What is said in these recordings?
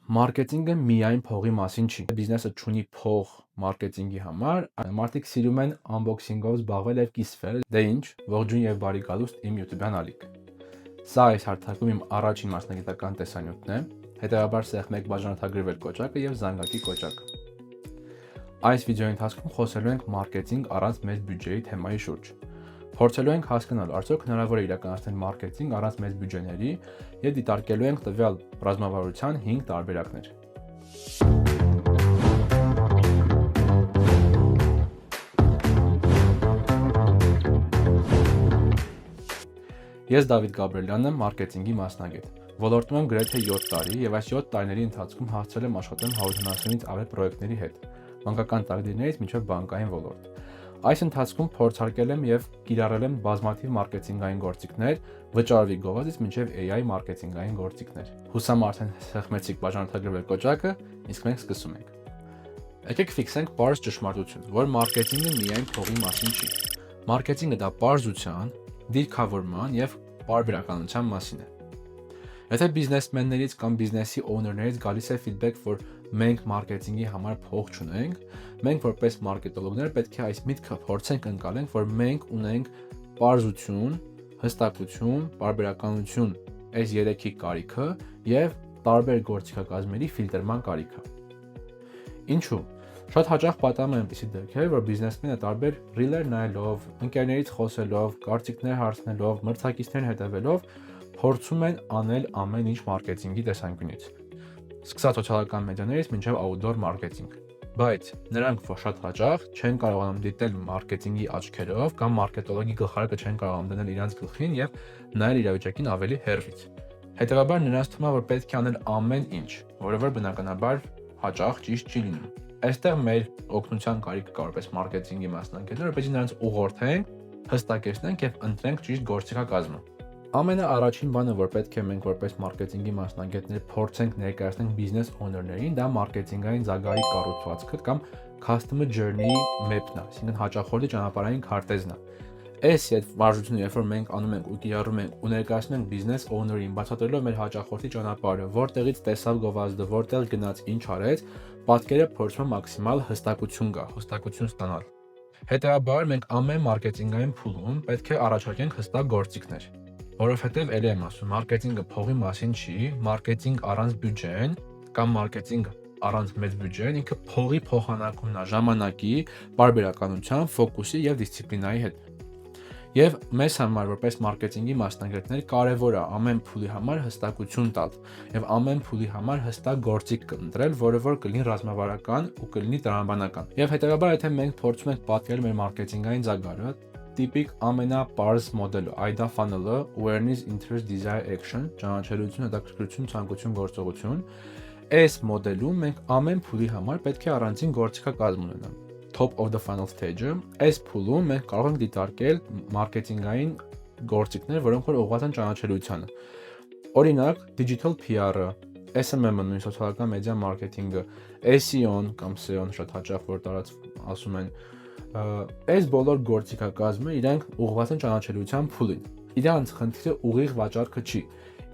Մարքեթինգը միայն փողի մասին չի։ Բիզնեսը չունի փող մարքեթինգի համար, մարդիկ սիրում են unboxing-ով զբաղվել եւ կիսվել։ Դե ինչ, ողջույն եւ բարի գալուստ իմ YouTube-յան ալիք։ Սա այս հարթակում իմ առաջին մասնագիտական տեսանյութն է, հետեւաբար սեղ 1 բաժանորդագրվել կոճակը եւ զանգակի կոճակը։ Այս վիդեոյի ընթացքում խոսելու ենք մարքեթինգ առանց մեծ բյուջեի թեմայի շուրջ։ Փորձելու ենք հասկանալ արդյոք հնարավոր է իրականացնել մարքեթինգ առանց մեծ բյուջեների եւ դիտարկելու ենք տվյալ ռազմավարության 5 տարբերակներ։ Ես Դավիթ Գաբրելյանն եմ, մարքեթինգի մասնագետ։ Ոլորտում եմ գրեթե 7 տարի եւ այս 7 տարիների ընթացքում հասցրել եմ աշխատել 170-ից ավել պրոյեկտների հետ, մանկական տարիներից մինչև բանկային ոլորտ։ Այս ընթացքում փորձարկել եմ եւ կիրառել եմ բազմաթիվ մարքեթինգային գործիքներ, վճարովի գովազդից մինչև AI մարքեթինգային գործիքներ։ Հուսամ արդեն սեղմեցիք բաժանորդագրվել կոճակը, իսկ մենք սկսում ենք։ Եկեք ֆիքսենք պարզ ճշմարտություն, որ մարքեթինգը միայն փողի մասին չի։ Մարքեթինգը դա պարզության, դիրքավորման եւ պարբերականության մասին է։ Եթե բիզնեսմեններից կամ բիզնեսի օուներներից գալիս է ֆիդբեք, որ մենք մարքեթինգի համար փող չունենք, մենք որպես մարքետոլոգներ պետք է այս միտքը փորձենք ընկալենք, որ մենք ունենք պարզություն, հստակություն, պարբերականություն, այս 3-ի կարիքը եւ տարբեր գործիքակազմերի ֆիլտրման կարիքը։ Ինչու՞։ Շատ հաճախ պատահում են այնպիսի դեպքեր, որ բիզնեսմենը տարբեր ռիլեր նայելով, ընկերներից խոսելով, կարծիքներ հարցնելով, մրցակիցներին հետևելով փորձում են անել ամեն ինչ մարքեթինգի տեսանկյունից։ Սկսած սոցիալական մեդիաներից մինչև outdoor մարքեթինգ։ Բայց նրանք շատ հաճախ չեն կարողանում դիտել մարքեթինգի աչքերով կամ մարքետոլոգի գլխարկը չեն կարողանում դնել իրենց գլխին եւ նայել իրավիճակին ավելի հեռվից։ Հետևաբար նրանց թվում է, որ պետք է անել ամեն ինչ, որը որ բնականաբար հաճախ ճիշտ չի լինում։ Այստեղ մեր օգնության կարիք կա որպես մարքեթինգի մասնագետներ, որպեսզի նրանց ուղղորդենք, հստակեցնենք եւ ընտրենք ճիշտ գործիքակազմը։ Ամենաառաջին բանը, որ պետք է մենք որպես մարքեթինգի մասնագետներ փորձենք ներկայացնենք բիզնես օուներներին, դա մարքեթինգային զագարի կառուցվածքը կամ customer journey map-ն է, այսինքն հաճախորդի ճանապարհային քարտեզն է։ Այս վարժությունը, երբ որ մենք անում ենք ու կիրառում ենք ու ներկայացնում ենք բիզնես օուներին, բացատրելով մեր հաճախորդի ճանապարհը, որտեղից տեսավ գովազդը, որտեղ գնաց, ինչ արեց, պատկերը փորձում է մաքսիմալ հստակություն գա, հստակություն ստանալ։ Հետևաբար մենք ամեն մարքեթինգային փուլում պետք է առաջարկենք հստակ գործիքներ, որովհետև ելի եմ ասում, մարքեթինգը փողի մասին չի, մարքեթինգ առանց բյուջեն կամ մարքեթինգ առանց մեծ բյուջեն ինքը փողի փոխանակումն է ժամանակի, պարբերականության, ֆոկուսի եւ դիսցիպլինայի հետ։ Եվ մեզ համար որպես մարքեթինգի մասնագետներ կարևոր է ամեն փուլի համար հստակություն տալ եւ ամեն փուլի համար հստակ գործիք ընտրել, որը որ կլինի ռազմավարական ու կլինի տրամաբանական։ Եվ հետեւաբար եթե մենք փորձում ենք պատկերել մեր մարքեթինգային զագարը, տիպիկ ամենապարզ մոդելը, AIDA funnel-ը, awareness, interest, desire, action, ճանաչելիություն, հետաքրքրություն, ցանկություն, գործողություն, այս մոդելում մենք ամեն փուլի համար պետք է առանձին գործիքակազմ ունենանք։ Top of the funnel stage-ը, այս փուլում մենք կարող ենք դիտարկել մարքեթինգային գործիքներ, որոնք որ ուղղված են ճանաչելիությանը։ Օրինակ, digital PR-ը, SMM-ը, նույն սոցիալական մեդիա մարքեթինգը, SEO-ն կամ SEO-ն շատ հաճախ որ տարած ասում են, այս բոլոր գործիքակազմը իրենք ուղղված են ճանաչելիության փուլին։ Իրանց խնդիրը ուղիղ վաճառքը չի։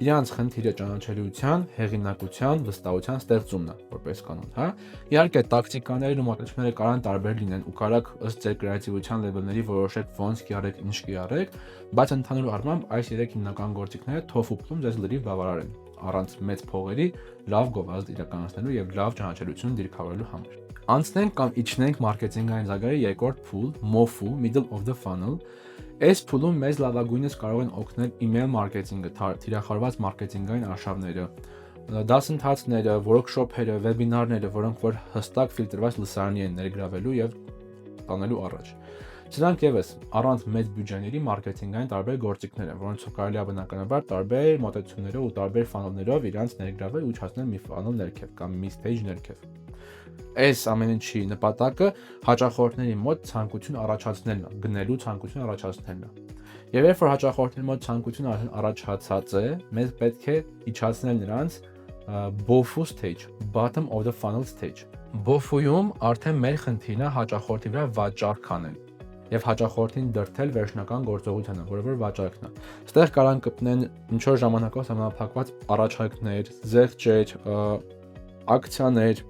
Իրանց խնդիրը ճանաչելիության, հեղինակության, վստահության ստեղծումն է, որպես կանոն, հա։ Իհարկե, տակտիկաներն ու մոտեցումները կարող տարբեր լինեն ու կարող ըստ ձեր կրեատիվության լեվելների որոշեք ոնց կիրառեք, ինչ կիրառեք, բայց ընդհանուր առմամբ այս 3 հիմնական գործիքները TOEFL-ում ձեզ լրիվ բավարար են, առանց մեծ փողերի լավ գովազդ իրականացնելու եւ լավ ճանաչելիություն դիրքավորելու համար։ Անցնենք կամ իջնենք մարքեթինգային զագարի երկրորդ փուլ, MOFU, middle of the funnel։ Այս փուլում մեզ լավագույնս կարող են օգնել email մարքեթինգը, թիրախավորված մարքեթինգային արշավները, դասընթացները, workshop-երը, վեբինարները, որոնք որ հստակ ֆիլտրված լսարանի են ներգրավելու եւ տանելու առաջ։ Սրանք եւս առանց մեծ բյուջեների մարքեթինգային տարբեր գործիքներ են, որոնցով կարելի է բնականաբար տարբեր մոտեցումներով ու տարբեր ֆանալներով իրանց ներգրավել ու իջացնել մի ֆանալ ներքև կամ մի stage ներքև։ Այս ամեն ինչի նպատակը հաճախորդների մոտ ցանկություն առաջացնելն է, գնելու ցանկություն առաջացնելն է։ Եվ երբ որ հաճախորդների մոտ ցանկություն առաջացած է, մենք պետք է իջացնել նրանց BOFU stage, bottom of the funnel stage։ BOFU-ում արդեն մեր խնդիրն է հաճախորդի վրա վաճառք անել եւ հաճախորդին դրթել վերջնական գործողությանը, որը որ վաճառքն է։ Այստեղ կարող գտնեն ինչ որ ժամանակով համապակված առաջարկներ, զեղչեր, ակցիաներ,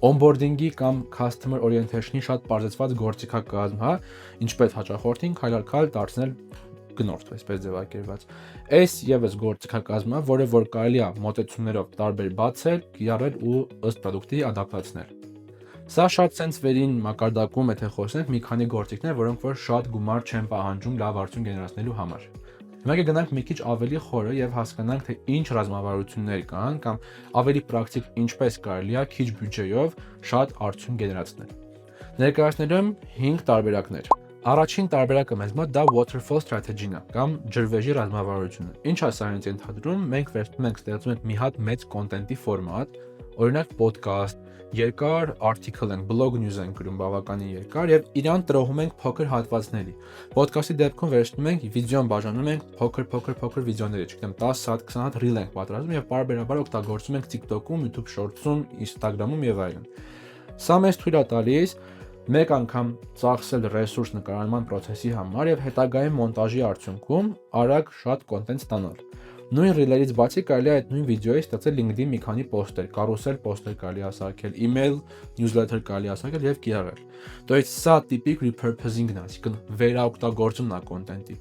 onboarding-ի կամ customer orientation-ի շատ բարձրացված գործիքակազմ, հա, ինչպես հաճախորդին քայլ-քայլ դարձնել գնորդ, այսպես ձևակերպված։ Այս եւս գործիքակազմը, որը որ կարելի է մոտեցումներով տարբեր բացել, կիրառել ու ըստ product-ի ադապտացնել։ Սա շատ sense վերին մակարդակում, եթե խոսենք, մի քանի գործիքներ, որոնք որ շատ գումար չեն պահանջում լավ արդյունք գեներացնելու համար։ Հիմա գնանք մի քիչ ավելի խորը եւ հասկանանք, թե ինչ ռազմավարություններ կան կամ ավելի պրակտիկ ինչպես կարելի է քիչ բյուջեով շատ արդյունք գեներացնել։ Ներկայացնելու եմ 5 տարբերակներ։ Առաջին տարբերակը մեզ մոտ դա waterfall strategy-ն է կամ ջրվեժի ռազմավարությունը։ Ինչ է սա ինձ ընդհանրում, մենք վերցնում ենք ստեղծում ենք մի հատ մեծ կոնտենտի ֆորմատ, օրինակ podcast, երկար article ենք, blog news ենք գրում բավականին երկար եւ իրան տրոհում ենք փոքր հատվածների։ Podcast-ի դեպքում վերցնում ենք վիդեոն բաժանում ենք փոքր վիդեոների, չգիտեմ 10 հատ, 20 հատ reel ենք պատրաստում եւ բարբերաբար օգտագործում ենք TikTok-ում, YouTube Shorts-ում, Instagram-ում եւ այլն։ Սա մեզ թույլ է տալիս մեկ անգամ ծախսել ռեսուրս նկարահանման process-ի համար եւ հետագայում մոնտաժի արդյունքում արագ շատ կոնտենտ ստանալ։ Նույն reel-երից բացի կարելի է այդ նույն վիդեոյից ստացել LinkedIn մի քանի post-եր, կարուսել post-եր կարելի է սարքել, email newsletter կարելի է սարքել եւ կիրառել։ То есть սա տիպիկ repurposing-ն է, այսինքն վերաօգտագործումն է կոնտենտի։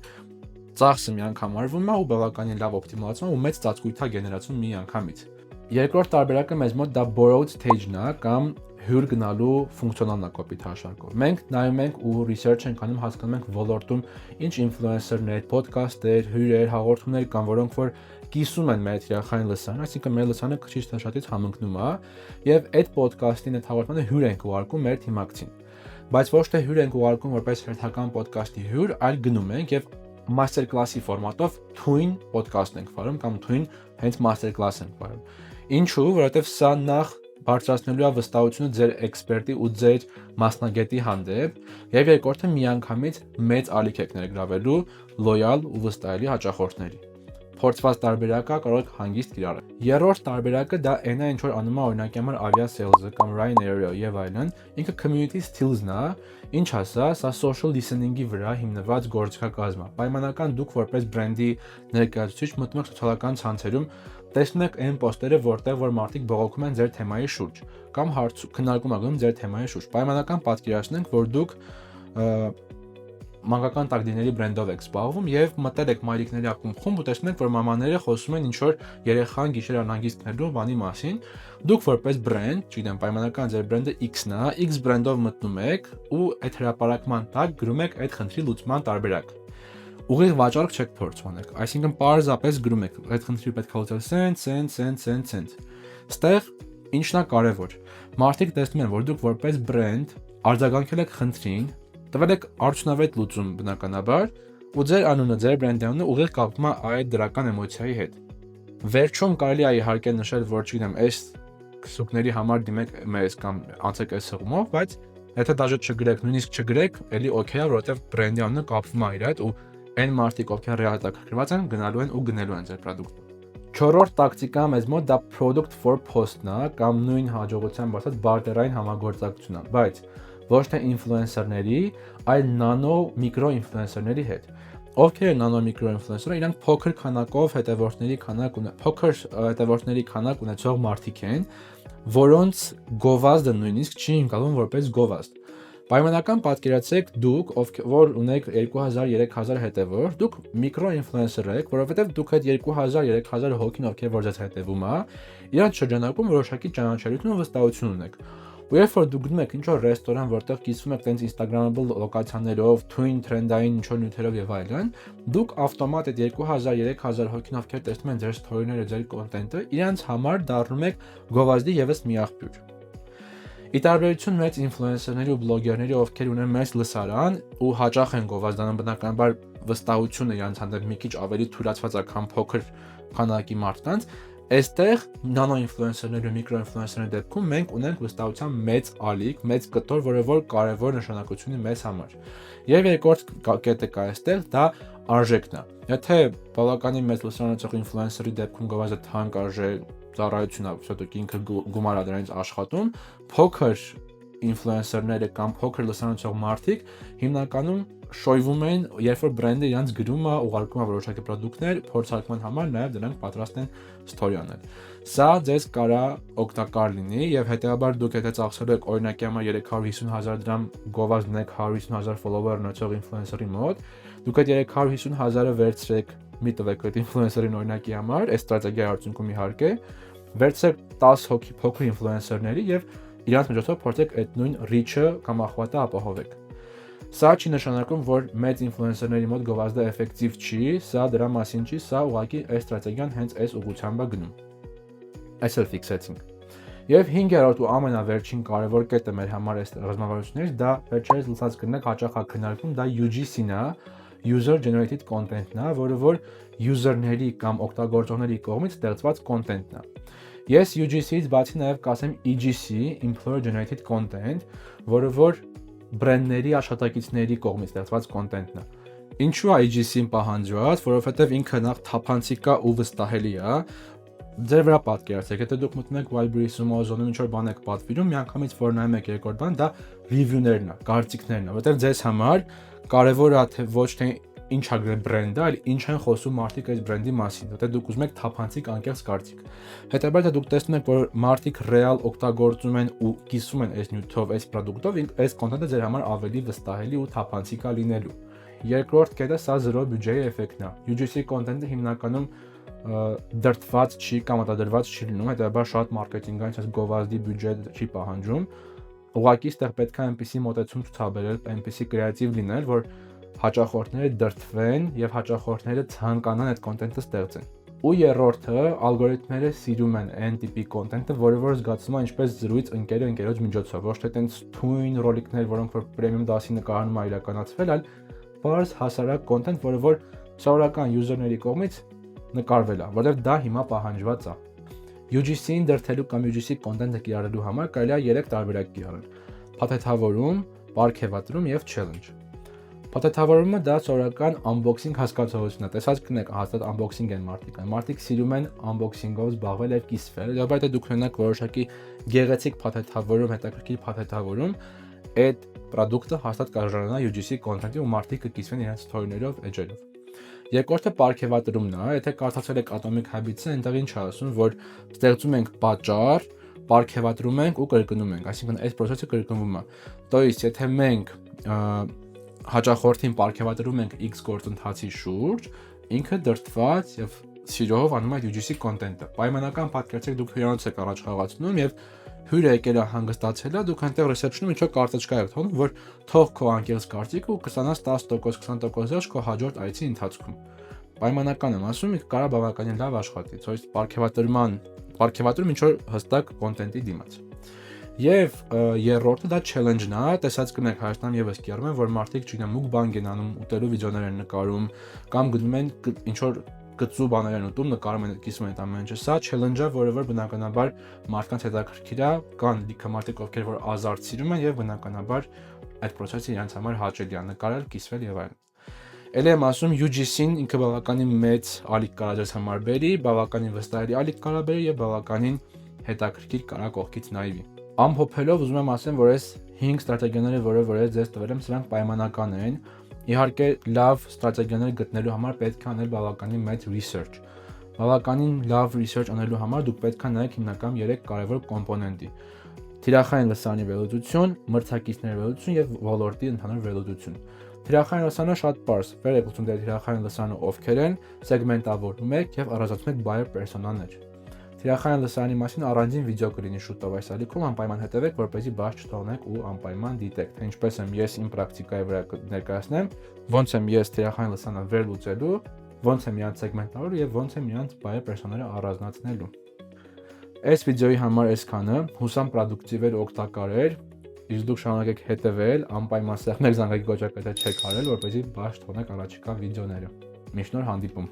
Ծախսը մի անգամ արվում է ու բավականին լավ օպտիմալացում ու մեծ ծածկույթ է գեներացում մի անգամից։ Երկրորդ տարբերակը մեզ մոտ դա borrowed stage-ն է կամ հյուր գնալու ֆունկցիոնալն է կոպիտ հաշվարկով։ Մենք նայում ենք ու research ենք անում, հասկանում ենք ոլորտում ինչ ինֆլուենսերներ, ոդքասթեր, հյուրեր, հաղորդումներ կան, որոնք որ կիսում են մեր թիրախային լսարանը, այսինքն մեր լսարանը քիչ թե շատից համընկնում է, եւ այդ ոդքասթին, այդ հաղորդմանը հյուր ենք ուղարկում մեր թիմակցին։ Բայց ոչ թե հյուր ենք ուղարկում որպես հերթական ոդքասթի հյուր, այլ գնում ենք եւ master class-ի ֆորմատով թույն ոդքասթ ենք վարում կամ թույն հենց master class ենք վարում։ Ինչու՞, որովհետեւ սա նախ բարձրացնելու է վստահությունը ձեր էքսպերտի ու ձեր մասնագետի հանդեպ եւ երկրորդը միանգամից մեծ ալիք եք ներգրավելու լոյալ ու վստահելի հաճախորդների։ Փորձված տարբերակը կարող եք հանգիստ կիրառել։ Երրորդ տարբերակը դա այն է, ինչ որ անում է օրինակի համար Aviasales-ը կամ Ryanair-ը եւ այլն, ինքը community skills-ն է, ինչ է սա social listening-ի վրա հիմնված գործիքակազմ է։ Պայմանական դուք որպես բրենդի ներկայացուցիչ մտնում եք սոցիալական ցանցերում, տեսնում եք այն պոստերը, որտեղ որ մարդիկ բողոքում են ձեր թեմայի շուրջ կամ քննարկում անում ձեր թեմայի շուրջ։ Պայմանական պատկերացնենք, որ դուք մանկական տակդիների բրենդով եք զբաղվում եւ մտել եք մայրիկների ակում խումբ ու տեսնում եք, որ մամաները խոսում են ինչ որ երեխան գիշեր անհանգիստ քնելու բանի մասին։ Դուք որպես բրենդ, չգիտեմ, պայմանական ձեր բրենդը X-ն է, X բրենդով մտնում եք ու այդ հրապարակման տակ գրում եք այդ խնդրի լուծման տարբերակ։ Ուղիղ վաճառք չեք փորձում անել, այսինքն պարզապես գրում եք այդ խնդիրը պետք է լուծել սենց։ Ստեղ ինչն է կարևոր։ Մարդիկ տեսնում են, որ դուք որպես բրենդ արձագանքել եք խնդրին, տվել եք արդյունավետ լուծում բնականաբար ու ձեր անունը, ձեր բրենդի անունը ուղիղ կապվում է այդ դրական էմոցիայի հետ։ Վերջում կարելի է իհարկե նշել, որ չգիտեմ, այս քսուկների համար դիմեք մեզ կամ անցեք այս հղումով, բայց եթե դաժե չգրեք, նույնիսկ չգրեք, էլի օքեյ է, որովհետև բրենդի անունը կապվում է իր հետ ու այն մարդիկ, ովքեր ռեալ հետաքրքրված են, գնալու են ու գնելու են ձեր պրոդուկտը։ Չորրորդ տակտիկա մեզ մոտ դա product for post-ն է կամ նույն հաջողության բացած բարտերային համագործակցություն է, բայց ոչ թե ինֆլուենսերների, այլ նանո միկրո ինֆլուենսերների հետ։ Ովքեր են նանո միկրո ինֆլուենսերները, իրանք փոքր քանակով հետևորդների քանակ ունեցող մարդիկ են, որոնց գովազդը նույնիսկ չի ընկալվում որպես գովազդ։ Պայմանական պատկերացրեք դուք, որ ունեք 2000-3000 հետևորդ, դուք միկրո ինֆլուենսեր եք, որովհետև դուք այդ 2000-3000 հոգին, ովքեր որ ձեզ հետևում է, իրանց շրջանակում որոշակի ճանաչելիություն ու վստահություն ունեք։ Ու երբ որ դուք գնում եք ինչ-որ ռեստորան, որտեղ կիսվում եք տենց Instagram-able լոկացիաներով, թույն թրենդային ինչ-որ նյութերով եւ այլն, դուք ավտոմատ այդ 2000-3000 հոգին, ովքեր տեսնում են ձեր սթորիները, ձեր կոնտենտը, իրանց համար դառնում եք գովազդի եւս մի աղբյուր։ Ի տարբերություն մեծ ինֆլուենսերների ու բլոգերների, ովքեր ունեն մեծ լսարան ու հաճախ են գովազդանում, բնականաբար վստահությունը իրանց հանդեպ մի քիչ ավելի թույլատված է, քան փոքր քանակի մարդկանց, այստեղ նանո ինֆլուենսերների ու միկրո ինֆլուենսերների դեպքում մենք ունենք վստահության մեծ ալիք, մեծ կտոր, որը որ կարևոր նշանակություն ունի մեզ համար։ Եվ երկրորդ կետը կա այստեղ, դա արժեքն է։ Եթե բավականին մեծ լսարանացող ինֆլուենսերի դեպքում գովազդը թանկ արժե ծառայություն է, դուք ինքը գումար է դրանից աշխատում, փոքր ինֆլուենսերները կամ փոքր լսարանացող մարդիկ հիմնականում շոյվում են, երբ որ բրենդը իրենց գրում է, ուղարկում է որոշակի պրոդուկտներ, փորձարկման համար նաև դրանք պատրաստ են story անել։ Սա ձեզ կարա օգտակար լինի եւ հետեւաբար դուք եթե ծախսելու եք օրինակի համար 350,000 դրամ գովազդ ունեք 150,000 follower ունեցող ինֆլուենսերի մոտ, դուք այդ 350,000-ը վերցրեք, մի տվեք այդ ինֆլուենսերին օրինակի համար, այս ստրատեգիայի արդյունքում իհարկե, վերցրեք 10 հոգի փոքր ինֆլուենսերների եւ իրանց միջոցով փորձեք այդ նույն reach-ը կամ ախվատը ապահովեք։ Սա չի նշանակում, որ մեծ ինֆլուենսերների մոտ գովազդը էֆեկտիվ չի, սա դրա մասին չի, սա ուղղակի այս ստրատեգիան հենց այս ուղղությամբ է գնում։ Այսօր ֆիքսեցինք։ Եվ 5-րդ ու ամենավերջին կարևոր կետը մեր համար այս ռազմավարություններից դա վերջերս լսած կլինեք հաճախ քննարկում, դա UGC-ն է, user generated content-ն է, որը որ user-ների կամ օգտագործողների կողմից ստեղծված content-ն է։ Ես UGC-ից բացի նաև կասեմ EGC, employer generated content, որը որ բրենդների աշխատակիցների կողմից ստեղծված content-ն է։ Ինչու է EGC-ին պահանջված, որովհետև ինքը նախ թափանցիկ է ու վստահելի է։ Ձեր վրա պատկերացրեք, եթե դուք մտնում եք Wildberries-ում, Ozon-ում ինչ որ բան եք պատվիրում, միանգամից որ նայում եք երկրորդ բան, դա review-ներն է, կարծիքներն է, որովհետև ձեզ համար կարևոր է թե ոչ թե ինչ է գրել բրենդը, այլ ինչ են խոսում մարդիկ այս բրենդի մասին, որտեղ դուք ուզում եք թափանցիկ անկեղծ կարծիք։ Հետևաբար դուք տեսնում եք, որ մարդիկ ռեալ օգտագործում են ու կիսում են այս նյութով, այս պրոդուկտով, այս կոնտենտը ձեր համար ավելի վստահելի ու թափանցիկ է լինելու։ Երկրորդ կետը սա 0 բյուջեի էֆեկտն է։ UGC կոնտենտը հիմնականում դրդված չի կամ արտադրված չի լինում, հետևաբար շատ մարքեթինգային, այսպես գովազդի բյուջե չի պահանջում։ Ուղղակի այստեղ պետք է այնպիսի մոտեցում ցուցաբերել, այնպիսի կրեատիվ լինել, որ հաճախորդները դրդվեն եւ հաճախորդները ցանկանան այդ կոնտենտը ստեղծեն։ Ու երրորդը, ալգորիթմները սիրում են այն տիպի կոնտենտը, որը որ զգացում է ինչպես զրույց ընկերը ընկերոջ միջոցով, ոչ թե տենց թույն ռոլիկներ, որոնք որ պրեմիում դասի նկարանում է իրականացվել, այլ բարձ հասարակ կոնտենտ, որը որ սովորական յուզերների կողմից նկարվել է, որովհետև դա հիմա պահանջված է։ UGC-ին դրդելու կամ UGC կոնտենտը կիրառելու համար կարելի է 3 տարբերակ կիրառել. փաթեթավորում, պարգևատրում եւ challenge։ Փաթեթավորումը դա սովորական unboxing հասկացողությունն է։ Տեսած կնեք, հաստատ unboxing են մարդիկ։ Մարդիկ սիրում են unboxing-ով զբաղվել եւ կիսվել։ Դա բայց դուք ունենաք որոշակի գեղեցիկ փաթեթավորում, հետաքրքիր փաթեթավորում, այդ պրոդուկտը հաստատ կարժանանա UGC կոնտենտի ու մարդիկ կկիսվեն իրենց story-ներով, edge-երով։ Երկրորդը պարգևատրումն է, եթե կարդացել եք Atomic Habits-ը, այնտեղ ինչ է ասում, որ ստեղծում ենք պատճառ, պարգևատրում ենք ու կրկնում ենք, այսինքն այս process-ը կրկնվում է։ То есть, եթե մենք հաճախորդին պարգևատրում ենք X գործընթացի շուրջ, ինքը դրդված եւ սիրով անում է UGC կոնտենտը։ Պայմանական պատկերացրեք դուք հյուրանոց եք առաջ խաղացնում եւ հյուրը եկել է հանգստացել է, դուք այնտեղ reception-ում ինչ-որ կարտոչկա եք թողնում, որ թող քո անկեղծ կարծիքը ու կստանաս 10%, 20% քո հաջորդ այցի ընթացքում։ Պայմանական եմ ասում, ինքը կարող է բավականին լավ աշխատի, ցույց պարգևատրում ինչ-որ հստակ կոնտենտի դիմաց։ Եվ երրորդը դա challenge-ն է, տեսած կնեք Հայաստանում եւս կիրառում են, որ մարդիկ չգիտեմ mukbang են անում, ուտելու վիդեոներ են նկարում, կամ գնում են ինչ-որ գծու բաներ են ուտում, նկարում են, կիսում են այդ ամեն ինչը։ Սա challenge-ը, որը որ բնականաբար մարդկանց հետաքրքիր է, կան լիքը մարդիկ, ովքեր որ ազարտ սիրում են եւ բնականաբար այդ process-ը իրենց համար հաճելի է, նկարել, կիսվել եւ այլն։ Էլ եմ ասում UGC-ն ինքը բավականին մեծ ալիք կարա ձեզ համար բերի, բավականին վստահելի ալիք կարա բերի եւ բավականին հետաքրքիր կարա կողքից նայվի։ Ամփոփելով ուզում եմ ասեմ, որ այս 5 ստրատեգիաները, որը ես ձեզ տվել եմ, սրանք պայմանական են։ Իհարկե, լավ ստրատեգիաներ գտնելու համար պետք է անել բավականին մեծ research։ Բավականին լավ research անելու համար դուք պետք է նայեք հիմնական 3 կարևոր կոմպոնենտի. թիրախային լսարանի վերլուծություն, մրցակիցների վերլուծություն եւ ոլորտի ընդհանուր վերլուծություն։ Թիրախային լսարանը շատ պարզ, վերեկուցում դեր թիրախային լսարանը ովքեր են, սեգմենտավորում եք եւ առանձնացնում եք buyer persona-ներ։ Թիրախային լսարանի մասին առանձին վիդեո կլինի շուտով այս ալիքում, անպայման հետևեք, որպեսզի բաց չթողնեք ու անպայման դիտեք, թե ինչպես եմ ես իմ պրակտիկայի վրա ներկայացնեմ, ոնց եմ ես թիրախային լսարանը վերլուծելու, ոնց եմ իրանց սեգմենտավորելու եւ ոնց եմ իրանց buyer persona-ները առանձնացնելու։ Այս վիդեոյի համար այսքանը, հուսամ պրոդուկտիվ էր, օգտակար էր, իսկ դուք շարունակեք հետևել, անպայման սեղմեք զանգակի կոճակը, եթե չեք արել, որպեսզի բաց չթողնեք առաջիկա վիդեոները։ Մինչ նոր հանդիպում։